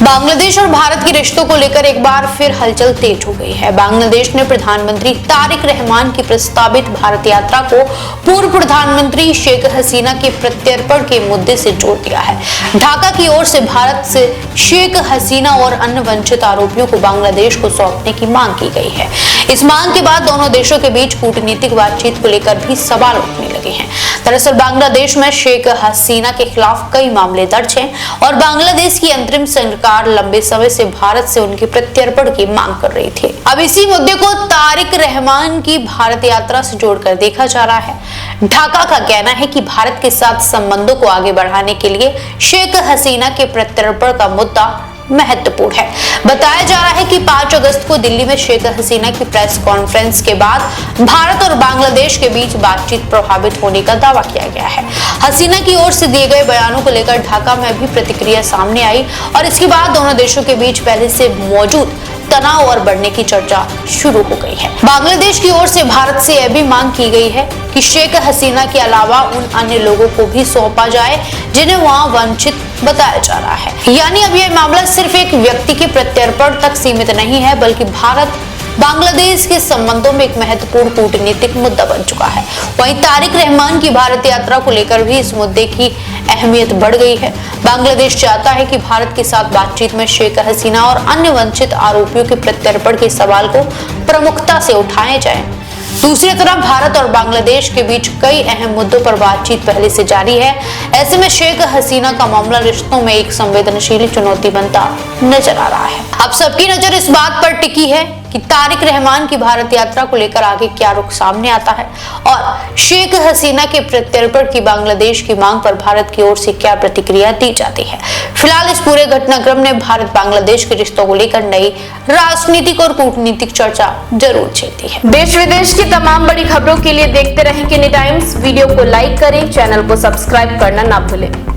बांग्लादेश और भारत के रिश्तों को लेकर एक बार फिर हलचल तेज हो गई है। बांग्लादेश ने प्रधानमंत्री तारिक रहमान की प्रस्तावित भारत यात्रा को पूर्व प्रधानमंत्री शेख हसीना के प्रत्यर्पण के मुद्दे से जोड़ दिया है। ढाका की ओर से भारत से शेख हसीना और अन्य वंचित आरोपियों को बांग्लादेश को सौंपने की मांग की गई है। इस मांग के बाद दोनों देशों के बीच कूटनीतिक बातचीत को लेकर भी सवाल उठने लगे हैं। दरअसल बांग्लादेश में शेख हसीना के खिलाफ कई मामले दर्ज हैं और बांग्लादेश की अंतरिम सरकार लंबे समय से भारत से उनके प्रत्यर्पण की मांग कर रही थी। अब इसी मुद्दे को तारिक रहमान की भारत यात्रा से जोड़कर देखा जा रहा है। ढाका का कहना है कि भारत के साथ संबंधों को आगे बढ़ाने के लिए शेख हसीना के प्रत्यर्पण का मुद्दा महत्वपूर्ण है। बताया जा रहा है कि 5 अगस्त को दिल्ली में शेख हसीना की प्रेस कॉन्फ्रेंस के बाद भारत और बांग्लादेश के बीच बातचीत प्रभावित होने का दावा किया गया है। हसीना की ओर से दिए गए बयानों को लेकर ढाका में भी प्रतिक्रिया सामने आई और इसके बाद दोनों देशों के बीच पहले से मौजूद तनाव और बढ़ने की चर्चा शुरू हो गई है। बांग्लादेश की ओर से भारत से यह भी मांग की गई है कि शेख हसीना के अलावा उन अन्य लोगों को भी सौंपा जाए जिन्हें वहां वंचित बताया जा रहा है। यानी अब यह मामला सिर्फ एक व्यक्ति के प्रत्यर्पण तक सीमित नहीं है, बल्कि भारत बांग्लादेश के संबंधों में एक महत्वपूर्ण कूटनीतिक मुद्दा बन चुका है। वहीं तारिक रहमान की भारत यात्रा को लेकर भी इस मुद्दे की अहमियत बढ़ गई है। बांग्लादेश चाहता है कि भारत के साथ बातचीत में शेख हसीना और अन्य वंचित आरोपियों के प्रत्यर्पण के सवाल को प्रमुखता से उठाए जाए। दूसरी तरफ भारत और बांग्लादेश के बीच कई अहम मुद्दों पर बातचीत पहले से जारी है। ऐसे में शेख हसीना का मामला रिश्तों में एक संवेदनशील चुनौती बनता नजर आ रहा है। अब सबकी नजर इस बात पर टिकी है कि तारिक रहमान की भारत यात्रा को लेकर आगे क्या रुख सामने आता है और शेख हसीना के प्रत्यर्पण की बांग्लादेश की मांग पर भारत की ओर से क्या प्रतिक्रिया दी जाती है। फिलहाल इस पूरे घटनाक्रम ने भारत बांग्लादेश के रिश्तों को लेकर नई राजनीतिक और कूटनीतिक चर्चा जरूर छेड़ी है। देश विदेश की तमाम बड़ी खबरों के लिए देखते रहें किनी टाइम्स। वीडियो को लाइक करें, चैनल को सब्सक्राइब करना ना भूलें।